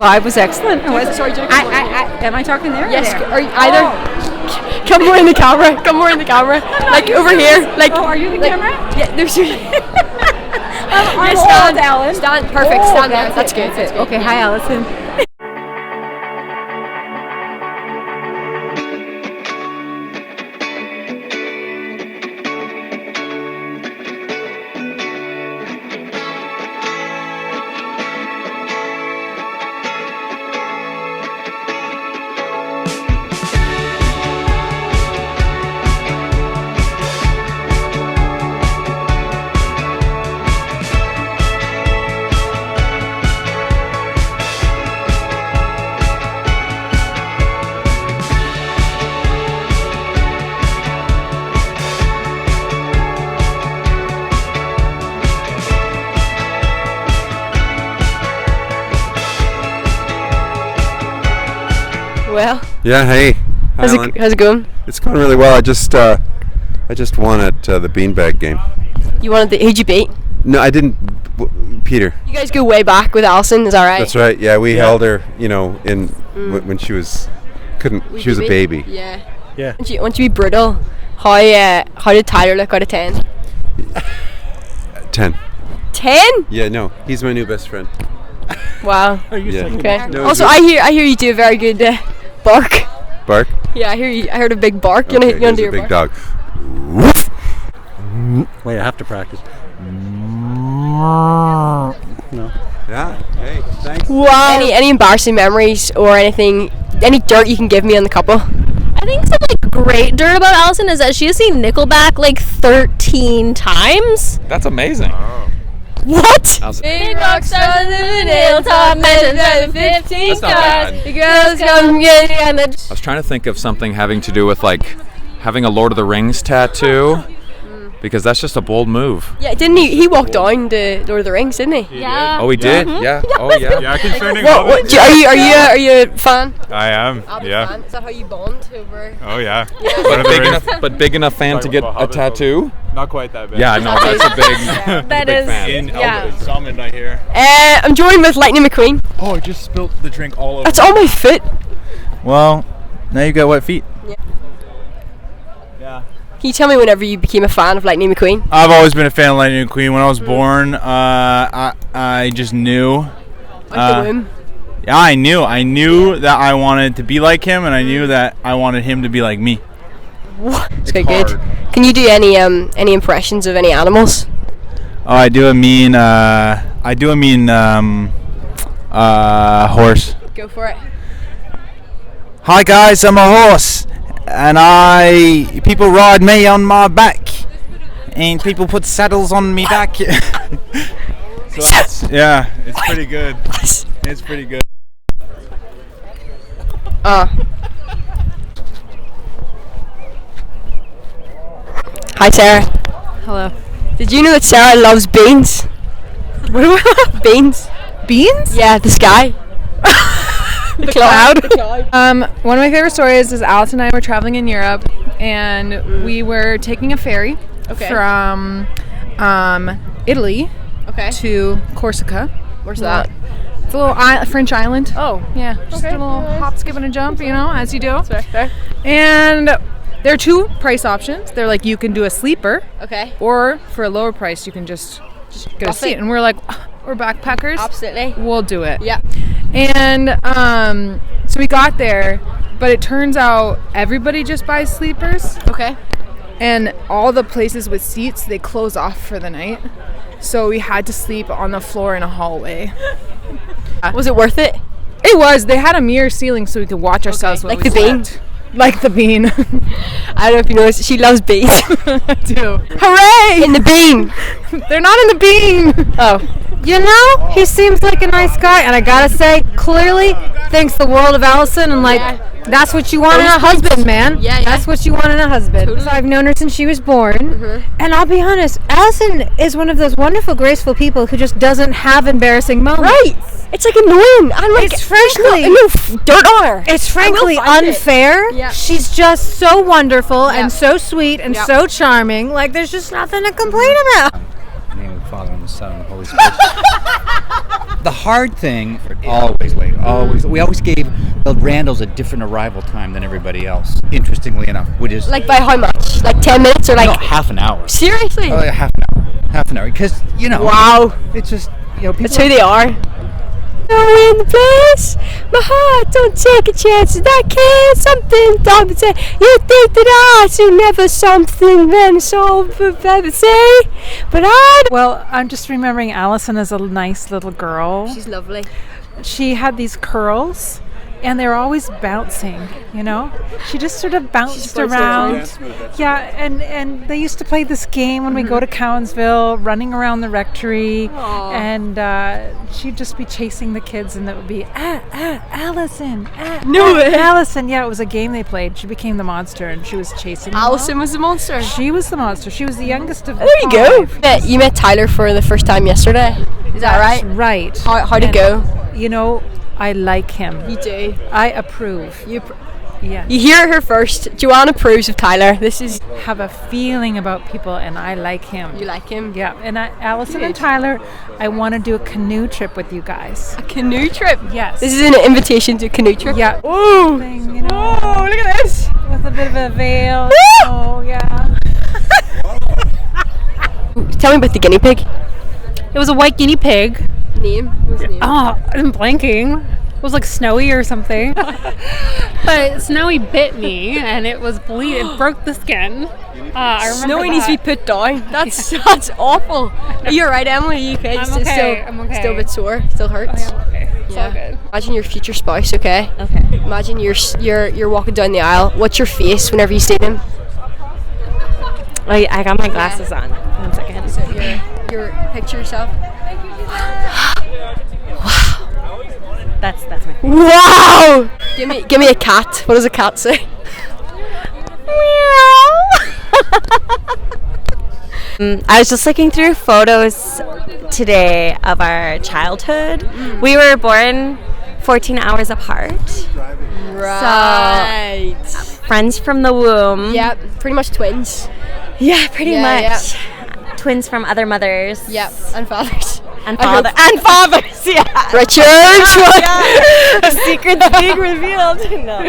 Vibe was excellent. Sorry, Am I talking there? yes. Or there? Are you either? Come more in the camera. Come more in the camera. Like over here. Like. Oh, are you the camera? Yeah. There's. I'm stand, Ellen. stand. Perfect. Oh, Stand there. That's it, good. That's good. Okay. Hi, Allison. Well. Yeah. Hey. Hi, Ellen. How's it going? It's going really well. I just won at the beanbag game. You wanted the. Who'd you beat? No, I didn't. Peter. You guys go way back with Allison. Is that right? That's right. Yeah, we held her. When she was she was a baby. Yeah. Yeah. Once you be brutal, how did Tyler look out of 10? 10. 10? Yeah. No, he's my new best friend. Wow. Yeah. Okay. No, Also, I hear you do a very good bark. Bark. Yeah, I heard a big bark. You Okay, want to do here's your a big bark? dog. Wait, I have to practice. No. Yeah. Hey. Thanks. Wow. Any embarrassing memories or anything? Any dirt you can give me on the couple? I think some great dirt about Allison is that she has seen Nickelback 13 times. That's amazing. What? Big rock stars in the hilltop, mentioned 15 That's not bad. The girls come getting and I was trying to think of something having to do with having a Lord of the Rings tattoo, because that's just a bold move. Yeah, didn't he? He walked down the Lord of the Rings, didn't he? Yeah. Oh, he did? Yeah. Oh, yeah. Yeah, concerning What, are you a fan? I am. I'll be Yeah. fan. Is that how you bond over? Oh yeah. But big enough fan to get a tattoo? Not quite that bad. Yeah, no, that's a big. That big is. fan. In Yeah. Salmon right here. I'm joined with Lightning McQueen. Oh, I just spilled the drink all over. That's on my foot. Well, now you got wet feet. Yeah. Can you tell me whenever you became a fan of Lightning McQueen? I've always been a fan of Lightning McQueen. When I was born, I just knew. Like the womb. Yeah, I knew that I wanted to be like him, and I knew that I wanted him to be like me. It's quite good. Can you do any impressions of any animals? Oh, I do a mean horse. Go for it. Hi guys, I'm a horse, and people ride me on my back, and people put saddles on me back. So it's pretty good. It's pretty good. Hi, Sarah. Hello. Did you know that Sarah loves beans? What do I love? Beans? Beans? Yeah, the sky. The cloud. One of my favorite stories is Alice and I were traveling in Europe, and we were taking a ferry from Italy to Corsica. Where's that? It's a little French island. Oh. Yeah, just a little hop, skip, and a jump, as you do. There. And there are two price options. They're like, you can do a sleeper, Okay. or for a lower price, you can just get a buff seat. it. And we're like, we're backpackers. Absolutely. We'll do it. Yeah. And so we got there, but it turns out everybody just buys sleepers, Okay. and all the places with seats, they close off for the night. So we had to sleep on the floor in a hallway. Was it worth it? It was. They had a mirror ceiling so we could watch ourselves while Like we the bean? slept. Like the bean. I don't know if you know, she loves beans. I do. Hooray! In the bean. They're not in the bean. Oh. You know, he seems like a nice guy, and I gotta say, clearly thinks the world of Allison, and that's what you want in a husband, man. Yeah. That's what you want in a husband. Totally. So I've known her since she was born, and I'll be honest, Allison is one of those wonderful, graceful people who just doesn't have embarrassing moments. Right. It's like annoying. I'm like, It's frankly, dirt on her. it's frankly find it. unfair. Yeah. She's just so wonderful Yeah. and so sweet and Yeah. so charming. Like, there's just nothing to complain about. Father and the Son, and Holy Spirit. The hard thing, always late. We always gave the Randalls a different arrival time than everybody else. Interestingly enough, which is Like by how much? Like 10 minutes or like? no, half an hour. Seriously? Half an hour. Because Wow. it's just people. That's who they are. In the place, my heart don't take a chance, and I can't something don't say. You think that I should never something then so better say, but I. Well, I'm just remembering Allison as a nice little girl. She's lovely. She had these curls, and they were always bouncing. She just sort of bounced around. Yeah, and they used to play this game when we go to Cowansville, running around the rectory. Aww. And she'd just be chasing the kids, and it would be Allison. No way. Allison. Yeah, it was a game they played. She became the monster, and she was chasing them all. Allison was the monster. She was the monster. She was the youngest of the There you go. five. You met Tyler for the first time yesterday. Is that right? Right. How'd it go? I like him. You do. I approve. Yeah. You hear her first. Joanna approves of Tyler. This is. Have a feeling about people, and I like him. You like him? Yeah. And Allison and Tyler, I want to do a canoe trip with you guys. A canoe trip? Yes. This is an invitation to a canoe trip? Yeah. Ooh. Thing, Oh, look at this. with a bit of a veil. Oh, yeah. Tell me about the guinea pig. It was a white guinea pig. Name? What was the name? Oh, I'm blanking. It was like Snowy or something. But Snowy bit me, and it was bleeding. It broke the skin. I remember Snowy needs to be put down. That's awful. You're right, Emily. You okay? I'm okay. I'm okay. Still a bit sore. Still hurts. I'm okay. It's all good. Imagine your future spouse. Okay. Okay. Imagine you're walking down the aisle. What's your face whenever you see him? I got my glasses on. 1 second. So your picture yourself. That's my. Wow! Give me a cat. What does a cat say? I was just looking through photos today of our childhood. We were born 14 hours apart. Right. So, friends from the womb. Yep. Pretty much twins. Yeah, pretty much. Yeah. Twins from other mothers. Yep. And fathers. And fathers, yeah. Richard! The secret's being revealed. No.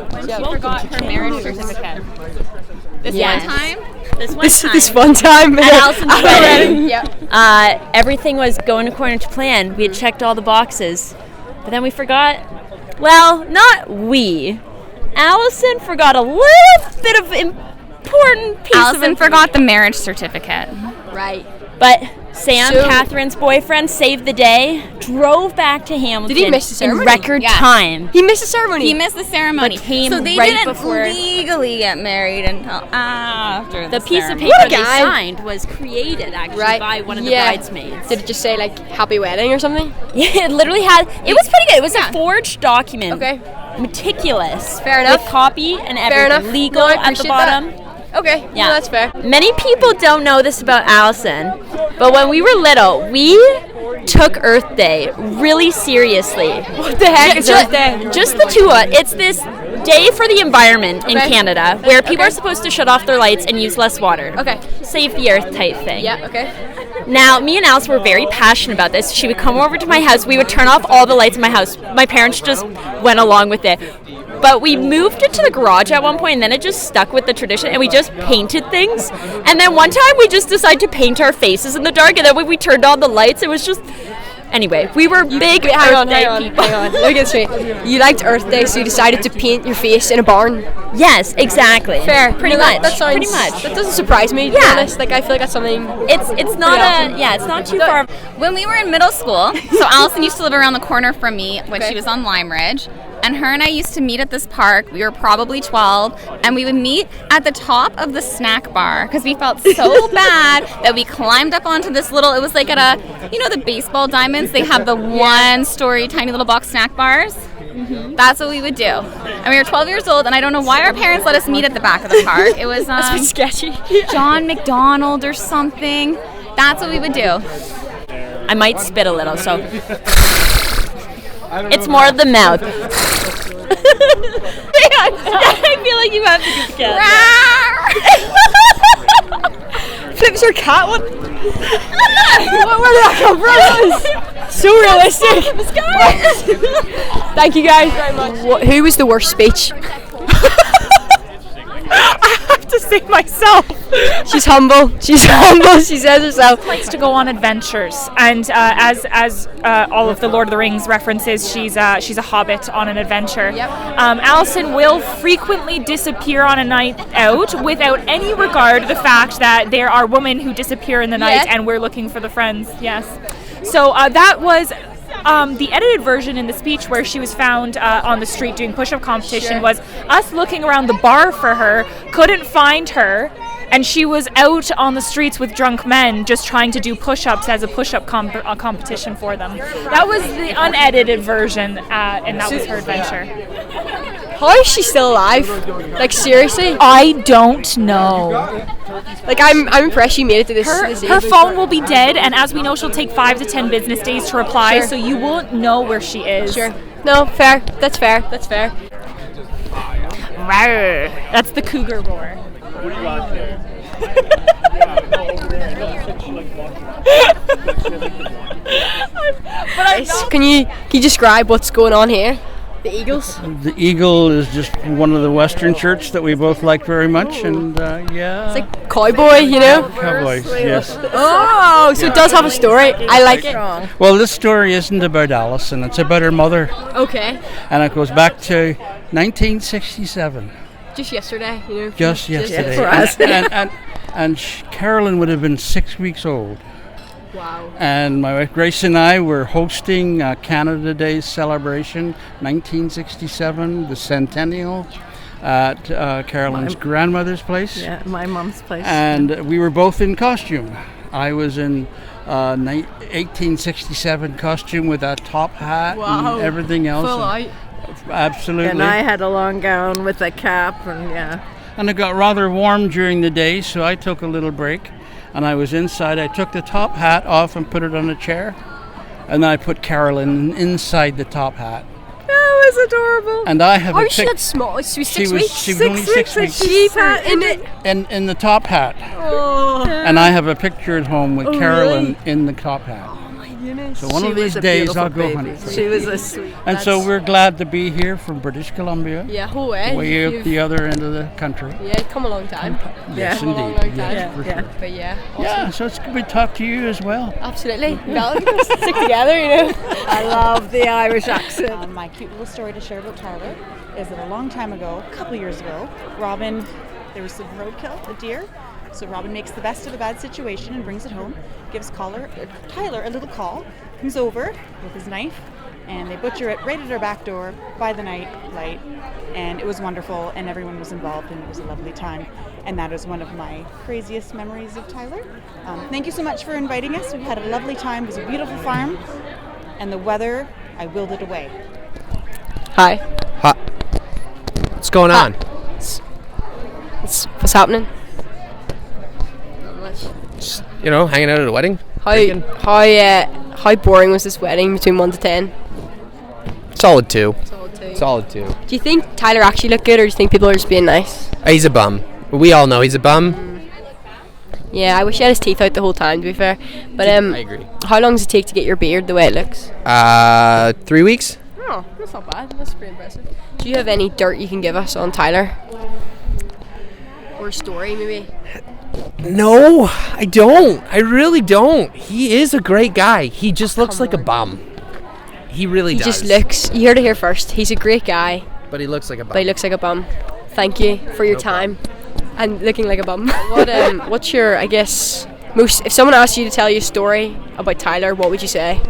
When she forgot her marriage certificate. This Yeah. one time? This one time. At Allison's wedding. Yep. Everything was going according to plan. We had checked all the boxes. But then we forgot. Well, not we. Allison forgot a little bit of important piece Allison of forgot the marriage certificate. Right. But Sam, Catherine's boyfriend, saved the day, drove back to Hamilton. Did he miss the ceremony? In record Yes. time. He missed the ceremony. He missed the ceremony. But came so they right didn't before legally get married until after the piece of ceremony. paper What a they guy. signed was created actually by one of the bridesmaids. Did it just say like happy wedding or something? Yeah, it literally had. It was pretty good. It was a forged document. Okay. Meticulous. Fair enough. With copy and everything. Fair enough. Legal No, I at the appreciate bottom. that. Okay, Yeah, no, that's fair. Many people don't know this about Allison, but when we were little, we took Earth Day really seriously. What the heck is Earth Day? Just the two of us. It's this day for the environment in Canada where people are supposed to shut off their lights and use less water. Okay. Save the Earth type thing. Yeah, okay. Now, me and Alice were very passionate about this. She would come over to my house. We would turn off all the lights in my house. My parents just went along with it. But we moved it to the garage at one point, and then it just stuck with the tradition, and we just painted things. And then one time, we just decided to paint our faces in the dark, and then when we turned on the lights, it was just... Anyway, we were big Earth Day people. Hang on. Let me get straight. You liked Earth Day, so you decided to paint your face in a barn. Yes, exactly. Fair. Pretty No, much. That sounds, pretty much. That doesn't surprise me, to be honest. Like, I feel like that's something... It's not awesome. it's not too far. When we were in middle school, so Allison used to live around the corner from me when she was on Lime Ridge. And her and I used to meet at this park. We were probably 12, and we would meet at the top of the snack bar because we felt so bad that we climbed up onto this little. It was like at a, the baseball diamonds. They have the one-story tiny little box snack bars. Mm-hmm. That's what we would do. And we were 12 years old, and I don't know why our parents let us meet at the back of the park. It was That's sketchy. John McDonald or something. That's what we would do. I might spit a little, so it's more of the mouth. I feel like you have to do the cat. Flips your cat? What? Where did that come from? So realistic. Thank you guys very much. Who was the worst speech? I have to say myself. She's humble. She's humble. She says herself. Likes to go on adventures, and as all of the Lord of the Rings references, she's a hobbit on an adventure. Yep. Allison will frequently disappear on a night out without any regard to the fact that there are women who disappear in the night, and we're looking for the friends. Yes. So that was the edited version in the speech where she was found on the street doing push-up competition. Was us looking around the bar for her, couldn't find her, and she was out on the streets with drunk men just trying to do push-ups as a push-up competition for them. That was the unedited version, and that was her adventure. How is she still alive? Like, seriously? I don't know. Like, I'm impressed she made it to this. Her phone will be dead, and as we know, she'll take 5 to 10 business days to reply, so you won't know where she is. Sure. No, fair. That's fair. That's fair. Rawr. That's the cougar roar. Can you describe what's going on here? The Eagles? The Eagle is just one of the Western shirts that we both like very much, and it's like cowboy, you know? Cowboys, yes. Oh, so it does have a story. I like it. Well, this story isn't about Allison, it's about her mother. Okay. And it goes back to 1967. Just yesterday, you know? Just yesterday. For us. And Carolyn would have been 6 weeks old. Wow. And my wife Grace and I were hosting Canada Day celebration, 1967, the centennial, at Carolyn's grandmother's place. Yeah, my mom's place. And we were both in costume. I was in 1867 costume with a top hat and everything else. Full out. Absolutely. And I had a long gown with a cap, and And it got rather warm during the day, so I took a little break. And I was inside. I took the top hat off and put it on a chair. And then I put Carolyn inside the top hat. That was adorable. And I have a she that small? She was 6 weeks? She was only 6 weeks. In the top hat. Oh. And I have a picture at home with Carolyn in the top hat. So one of these days I'll go hunting for She was a sweet. And so we're glad to be here from British Columbia. Yeah, way up the other end of the country. Yeah, it's come a long time. Yes, indeed. Yes, for sure. But yeah. Awesome. Yeah, so it's good to talk to you as well. Absolutely. Well, stick together, you know. I love the Irish accent. My cute little story to share about Tyler is that a long time ago, a couple years ago, Robin, there was some roadkill, a deer. So Robin makes the best of a bad situation and brings it home, gives Tyler a little call, comes over with his knife, and they butcher it right at our back door by the night light. And it was wonderful, and everyone was involved, and it was a lovely time. And that is one of my craziest memories of Tyler. Thank you so much for inviting us. We had a lovely time. It was a beautiful farm, and the weather, I willed it away. Hi. Hi. What's going on? What's happening? Just, hanging out at a wedding. How boring was this wedding between 1 to 10? Solid 2. Solid 2. Do you think Tyler actually looked good, or do you think people are just being nice? He's a bum. We all know he's a bum. Yeah, I wish he had his teeth out the whole time, to be fair. But I agree. How long does it take to get your beard the way it looks? 3 weeks. Oh, that's not bad. That's pretty impressive. Do you have any dirt you can give us on Tyler? Or a story, maybe? No, I don't. I really don't. He is a great guy. He just looks like a bum. He really does. He just looks... You heard it here first. He's a great guy. But he looks like a bum. Thank you for your time. And looking like a bum. What's your, I guess... If someone asked you to tell you a story about Tyler, what would you say?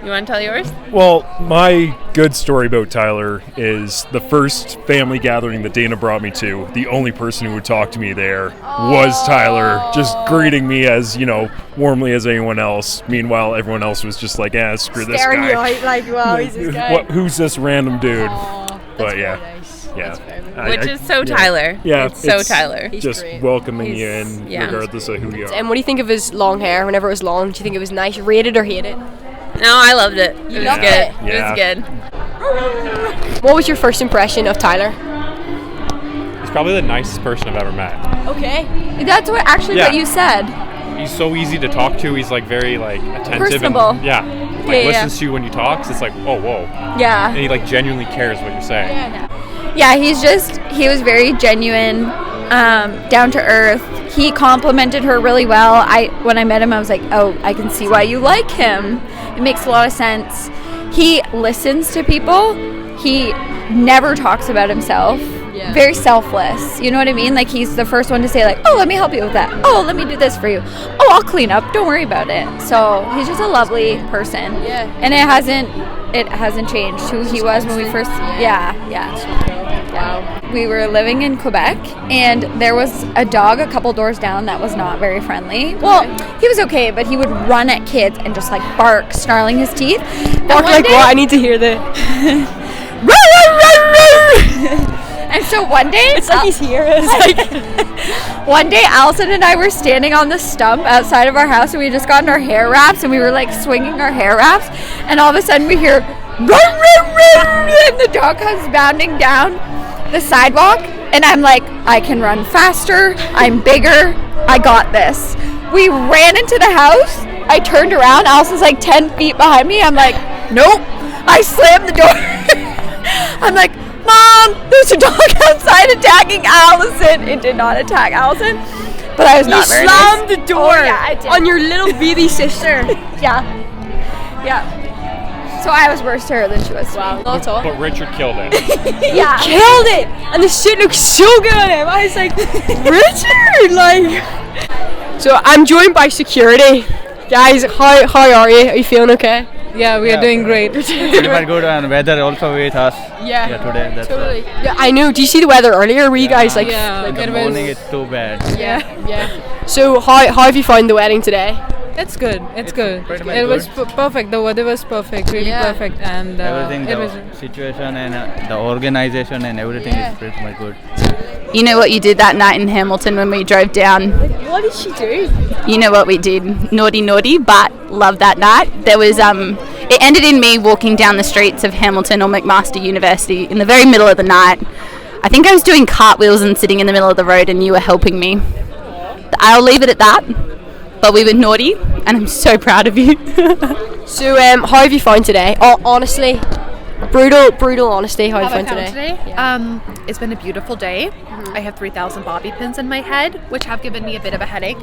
You want to tell yours? Well, my good story about Tyler is the first family gathering that Dana brought me to. The only person who would talk to me there was Tyler, just greeting me as, warmly as anyone else. Meanwhile, everyone else was just like, screw this guy. Staring you out like, wow, he's this guy. Who's this random dude? But yeah. Nice. Yeah. Which is so Tyler. Yeah. It's so Tyler. Just welcoming you in regardless of who you are. And what do you think of his long hair whenever it was long? Do you think it was nice, rated, or hated? No, I loved it. You loved it? It was good. What was your first impression of Tyler? He's probably the nicest person I've ever met. Okay. That's what you said. he's so easy to talk to. He's like very like attentive. Personable. And, yeah. Like listens to you when you talk. So it's like, oh, whoa. Yeah. And he like genuinely cares what you're saying. Yeah, he was very genuine, down to earth. He complimented her really well. When I met him, I was like, oh, I can see why you like him. It makes a lot of sense. He listens to people. He never talks about himself. Yeah. Very selfless. You know what I mean? Like he's the first one to say like, oh, let me help you with that. Oh, let me do this for you. Oh, I'll clean up. Don't worry about it. So he's just a lovely person. Yeah. And it hasn't changed who he was when we first. Yeah. Wow. We were living in Quebec, and there was a dog a couple doors down that was not very friendly. Well, he was okay, but he would run at kids and just like bark, snarling his teeth. Bark like what? I need to hear the. And so one day, it's like he's here. It's like one day, Allison and I were standing on the stump outside of our house, and we had just gotten our hair wraps, and we were like swinging our hair wraps, and all of a sudden we hear, and the dog comes bounding down the sidewalk, and I'm like, I can run faster. I'm bigger. I got this. We ran into the house. I turned around. Allison's like 10 feet behind me. I'm like, nope. I slammed the door. I'm like, Mom, there's a dog outside attacking Allison. It did not attack Allison, but I was not very nice. You slammed the door I did. on your little baby sister. Yeah. So I was worse to her than she was. Wow. But Richard killed it. Yeah. Killed it, and the shit looked so good on him. I was like, Richard, like. So I'm joined by security. Guys, how are you? Are you feeling okay? Yeah, we are doing great. Pretty much good, and weather also with us. Yeah, today. That's totally. Yeah, I know. Do you see the weather earlier? Were you guys like? Yeah, in the morning it's too bad. Yeah. So how have you found the wedding today? It's good. It's good. pretty much It was good. perfect. The weather was perfect, really perfect, and Everything, it the was. situation and the organization and everything is pretty much good. You know what you did that night in Hamilton when we drove down? What did she do? You know what we did. Naughty, but love that night. There was, it ended in me walking down the streets of Hamilton or McMaster University in the very middle of the night. I think I was doing cartwheels and sitting in the middle of the road, and you were helping me. I'll leave it at that. But we were naughty, and I'm so proud of you. So, how have you found today? Oh, honestly, brutal honesty. How have you found today? Yeah. It's been a beautiful day. I have 3,000 bobby pins in my head, which have given me a bit of a headache.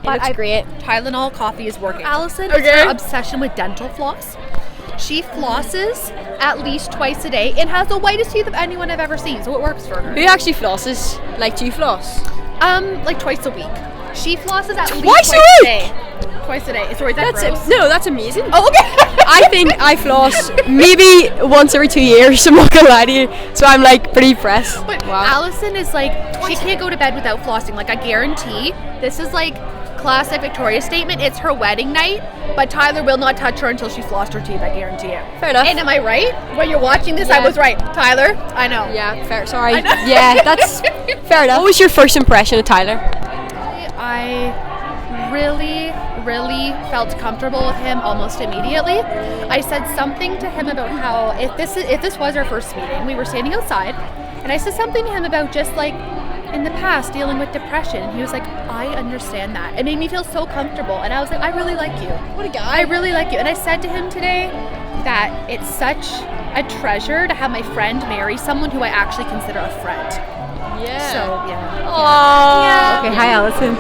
But looks great. Tylenol coffee is working. Allison is her obsession with dental floss. She flosses at least twice a day and has the whitest teeth of anyone I've ever seen, so it works for her. Who actually flosses? Like, do you floss? Like twice a week. She flosses at least Twice a day. Twice a day. Sorry, that's gross? No, that's amazing. Oh, okay. I think I floss maybe once every 2 years. I'm not gonna lie to you. So I'm like pretty impressed. But Allison is like, she can't go to bed without flossing. Like, I guarantee this is like classic Victoria statement. It's her wedding night, but Tyler will not touch her until she flossed her teeth. I guarantee it. Fair enough. And am I right? When you're watching this, I was right. Tyler, I know. Yeah, fair. Sorry. Yeah, that's fair enough. What was your first impression of Tyler? I really felt comfortable with him almost immediately. I said something to him about how if this was our first meeting, we were standing outside, and I said something to him about just like in the past dealing with depression, and he was like, I understand that. It made me feel so comfortable, and I was like, I really like you. What a guy. I really like you. And I said to him today that it's such a treasure to have my friend marry someone who I actually consider a friend. Yeah. So, yeah. Aww. Okay, hi, Allison.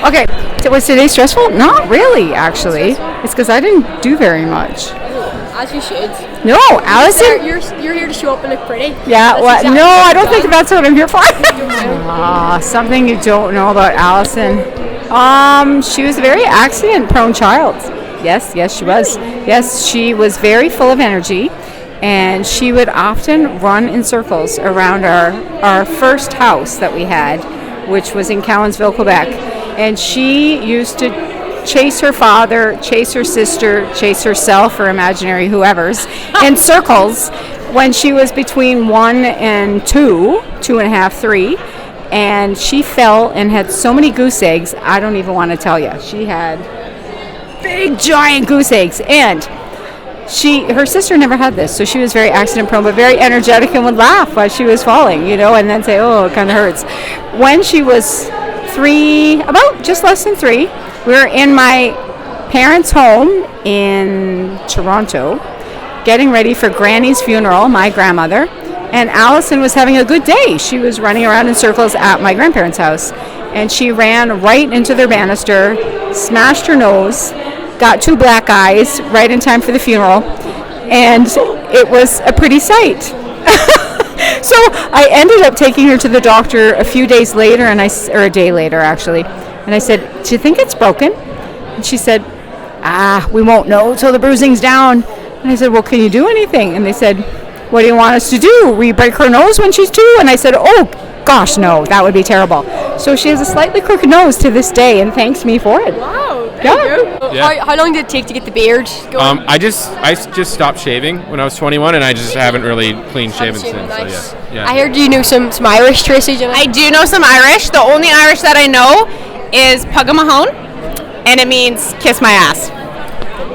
Okay, so was today stressful? Not really, actually. It's because I didn't do very much. As you should. No, Allison. You're here to show up and look pretty. Yeah, That's what? exactly No, what I don't I've think done. that's what I'm here for. Something you don't know about Allison. She was a very accident-prone child. Yes, she was. Yes, she was very full of energy. And she would often run in circles around our first house that we had, which was in Cowansville, Quebec. And she used to chase her father, chase her sister, chase herself or imaginary whoever's in circles when she was between 1 and 2, 2.5, 3. And she fell and had so many goose eggs, I don't even want to tell you. She had big, giant goose eggs. And her sister never had this, so she was very accident prone, but very energetic and would laugh while she was falling, and then say, oh, it kind of hurts. When she was just less than 3. We were in my parents' home in Toronto, getting ready for Granny's funeral, my grandmother, and Allison was having a good day. She was running around in circles at my grandparents' house, and she ran right into their banister, smashed her nose, got 2 black eyes right in time for the funeral, and it was a pretty sight. So I ended up taking her to the doctor a few days later, or a day later actually, and I said, "Do you think it's broken?" And she said, "We won't know till the bruising's down." And I said, "Well, can you do anything?" And they said, "What do you want us to do? We break her nose when she's 2?" And I said, "Oh, gosh, no, that would be terrible." So she has a slightly crooked nose to this day and thanks me for it. Wow. Yeah. How long did it take to get the beard going? I just stopped shaving when I was 21, and I just haven't really clean shaven since. Nice. So yeah. I heard you know some Irish, Tracy. I do know some Irish. The only Irish that I know is Pugamahone, and it means kiss my ass.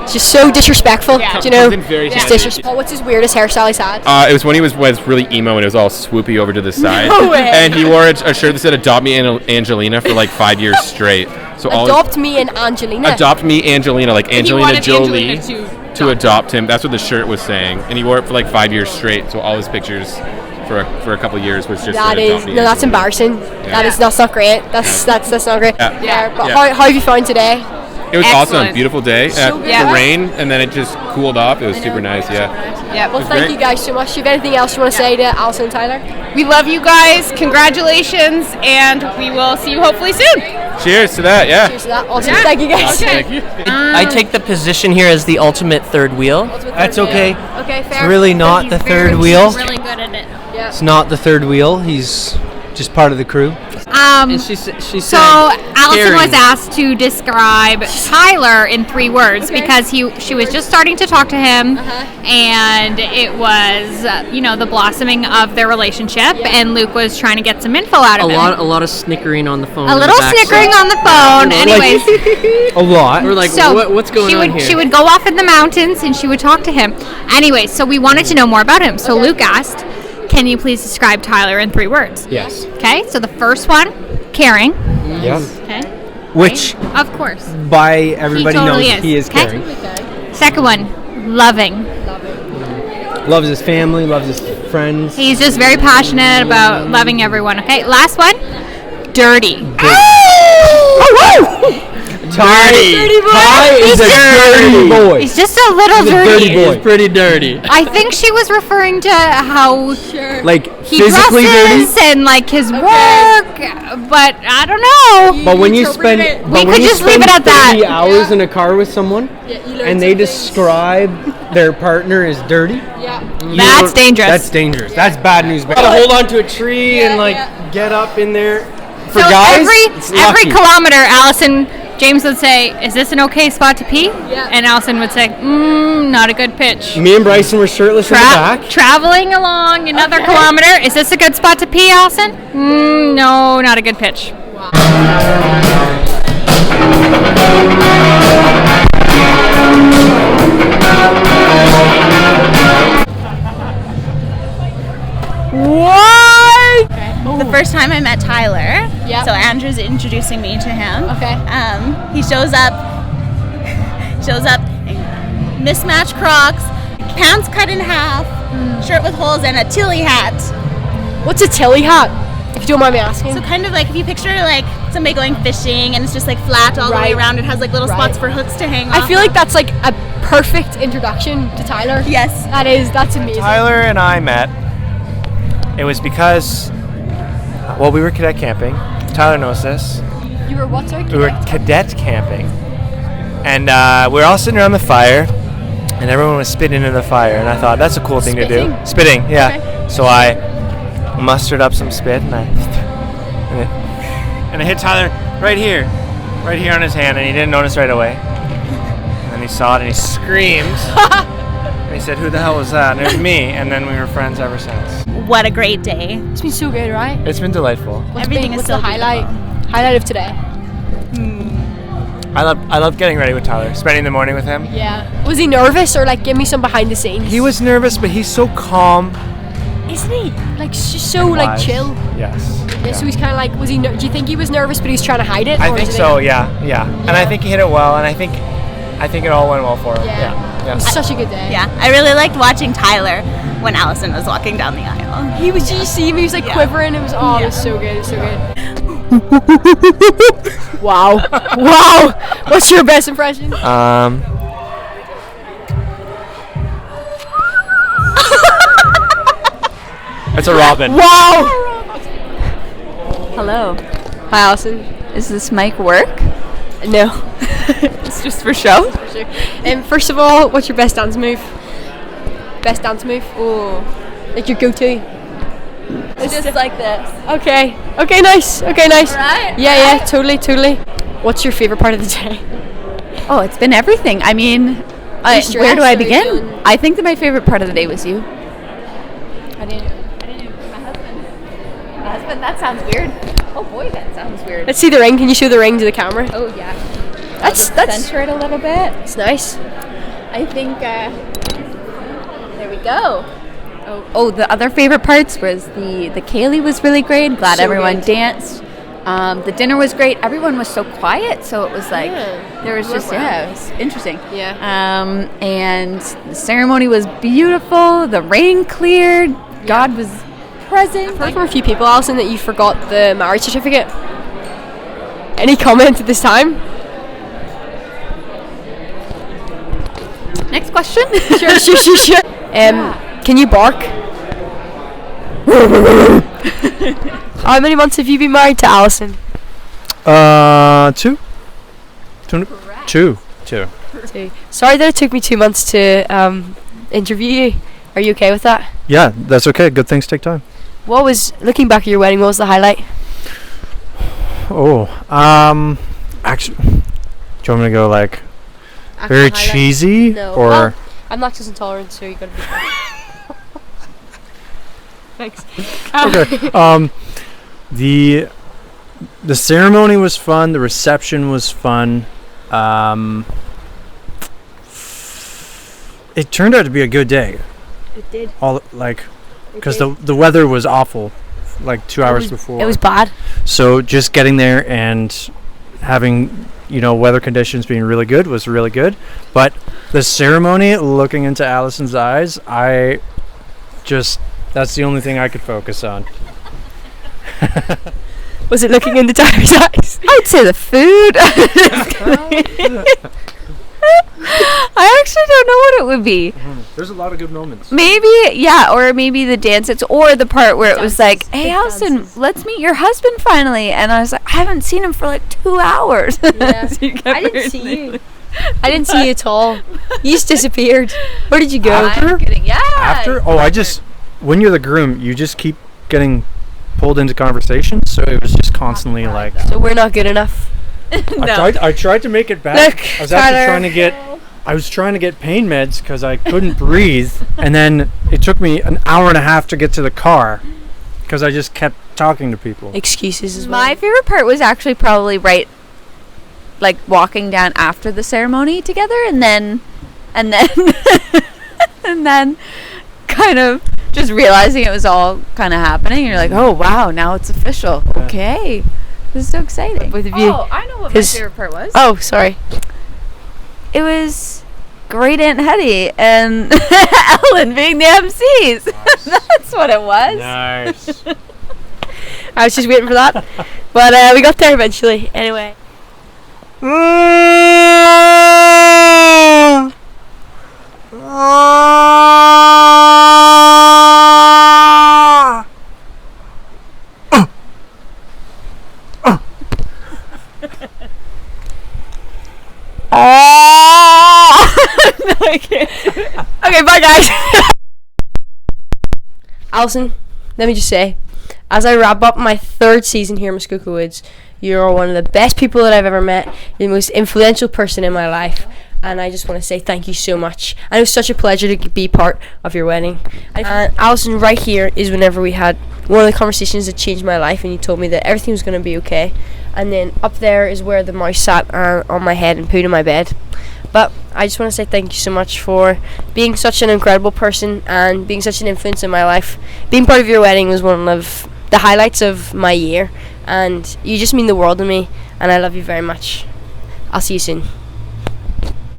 It's just so disrespectful. Yeah. Do you know? Very Just handy. disrespectful. What's his weirdest hairstyle he's had? It was when he was really emo and it was all swoopy over to the side. No way. And he wore a shirt that said "Adopt Me Angelina" for like 5 years straight. So Adopt Me and Angelina. Adopt Me Angelina, like And he Angelina wanted Jolie Angelina to adopt him. That's what the shirt was saying, and he wore it for like 5 years straight. So all his pictures for a couple of years was just That is Adopt Me no, that's Angelina. embarrassing. Yeah. That's not great. That's not great. Yeah. But Yeah. how have you found today? It was Excellent. awesome, beautiful day. So The good. rain, and then it just cooled off. It was super nice. Yeah. Yeah. Well, thank you guys so much. Do you have anything else you want to say to Allison and Tyler? We love you guys. Congratulations, and we will see you hopefully soon. Cheers to that. Yeah. Cheers to that. Awesome. Thank you guys. Thank you. I take the position here as the ultimate third wheel. That's okay. Okay, fair. It's really not the third wheel. Really good at it. Yeah. It's not the third wheel. He's just part of the crew. So said, Allison was "Carrie." asked to describe Tyler in 3 words because she was just starting to talk to him, and it was the blossoming of their relationship, and Luke was trying to get some info out of him. A lot of snickering on the phone. A little snickering on the phone. Anyways, a lot. We're like, so what's going on here? She would go off in the mountains and she would talk to him. Anyways, so we wanted to know more about him. So Luke asked, "Can you please describe Tyler in 3 words?" Yes. Okay. So the first one, caring. Yes. Okay. Which, Of course. by everybody totally knows, he is Okay. caring. Second one, loving. Loves his family, loves his friends. He's just very passionate about loving everyone. Okay. Last one, dirty. Dirty boy. Ty is a dirty boy. He's just a little He's a dirty. dirty boy. He's pretty dirty. I think she was referring to how Like he physically dirty. dresses and like his work, but I don't know. But when you spend, we could just leave it at 30 that. hours in a car with someone, and they describe their partner as dirty. That's dangerous. That's dangerous. That's bad news. Gotta hold on to a tree and like get up in there. For So guys, it's every lucky. kilometer, James would say, "Is this an okay spot to pee?" And Allison would say, "Not a good pitch." Me and Bryson were shirtless in the back. Traveling along another kilometer. Is this a good spot to pee, Allison? No, not a good pitch. What? The first time I met Tyler, so Andrew's introducing me to him. Okay. He shows up in mismatched Crocs, pants cut in half, shirt with holes, and a Tilly hat. What's a Tilly hat? If you don't mind me asking. So kind of like if you picture like somebody going fishing and it's just like flat all the way around. It has like little spots for hooks to hang off. I feel like that's like a perfect introduction to Tyler. Yes. That's amazing. Tyler and I met. It was because, we were cadet camping. Tyler knows this. You were what, sorry? We were cadet camping. And we were all sitting around the fire, and everyone was spitting into the fire. And I thought, that's a cool thing to do. Spitting, yeah. Okay. So I mustered up some spit, and I hit Tyler right here on his hand, and he didn't notice right away. And then he saw it, and he screamed. And he said, "Who the hell was that?" And it was me, and then we were friends ever since. What a great day. It's been so good, right? It's been delightful. What's the highlight of today? I love getting ready with Tyler, spending the morning with him. Yeah. Was he nervous or like give me some behind the scenes? He was nervous, but he's so calm Isn't he? Like just so like chill. Yes. Yeah. So he's kind of like, was he? Do you think he was nervous, but he's trying to hide it? I think so. Yeah. And I think he hit it well, and I think it all went well for him. Yeah. It was such a good day. Yeah, I really liked watching Tyler when Allison was walking down the aisle. He was. Did you see him? He was like quivering. It was. Oh, it was so good. It was so good. Wow. What's your best impression? It's a robin. Wow. Hello. Hi, Allison. Is this mic work? No. It's just for show? First of all, what's your best dance move? Best dance move? Oh, like your go-to? It's just like this. Okay, nice. Right? Yeah, totally. What's your favorite part of the day? Oh, it's been everything. I mean, where do I begin? I think that my favorite part of the day was you. I didn't my husband, that sounds weird. Oh boy, that sounds weird. Let's see the ring. Can you show the ring to the camera? Oh yeah. That's center it a little bit. It's nice. I think there we go. Oh, the other favorite parts was the Kaylee was really great. Glad So everyone good. danced. The dinner was great. Everyone was so quiet, so it was like there was just it was interesting. Yeah. And the ceremony was beautiful. The rain cleared. God was present. I've heard from a few people, Allison, that you forgot the marriage certificate. Any comment at this time? Next question. Sure. Can you bark? How many months have you been married to Allison? 2. Two. Two. Sorry that it took me 2 months to interview you. Are you okay with that? Yeah, that's okay. Good things take time. What was, looking back at your wedding, what was the highlight? Actually, do you want me to go like very Actual highlight? cheesy No. or? Well, I'm lactose intolerant, so you gotta be Thanks. Okay. The ceremony was fun. The reception was fun. It turned out to be a good day. It did. Because the weather was awful, like 2 hours before. It was bad. So just getting there and having weather conditions being really good was really good. But the ceremony, looking into Allison's eyes, that's the only thing I could focus on. Was it looking into Tyler's eyes? I'd say the food. I actually don't know what it would be. There's a lot of good moments. Maybe, or maybe the dances, or the part where it was like, "Hey, Allison, let's meet your husband finally." And I was like, "I haven't seen him for like 2 hours." Yeah. I didn't see you. I didn't see you at all. You just disappeared. Where did you go? I'm kidding. Yeah. After? Oh, when you're the groom, you just keep getting pulled into conversation. So it was just constantly like. So we're not good enough. I tried to make it back. Look, I was Tyler. actually trying to get pain meds because I couldn't breathe, and then it took me an hour and a half to get to the car because I just kept talking to people. Excuses as well. My favorite part was actually probably like walking down after the ceremony together, and then and then kind of just realizing it was all kind of happening. You're like, oh wow, now it's official. Okay. This is so exciting. Both of you. Oh, I know what my favorite part was. Oh, sorry. It was Great Aunt Hetty and Ellen being the MCs. Nice. That's what it was. Nice. I was just waiting for that. But we got there eventually. Anyway. No, I can't. Okay, bye guys. Allison, let me just say, as I wrap up my 3rd season here in Muskoka Woods, you are one of the best people that I've ever met. You're the most influential person in my life, and I just want to say thank you so much. And it was such a pleasure to be part of your wedding. And Allison, right here is whenever we had one of the conversations that changed my life, and you told me that everything was going to be okay. And then up there is where the mouse sat on my head and pooed in my bed. But I just want to say thank you so much for being such an incredible person and being such an influence in my life. Being part of your wedding was one of the highlights of my year, and you just mean the world to me, and I love you very much. I'll see you soon.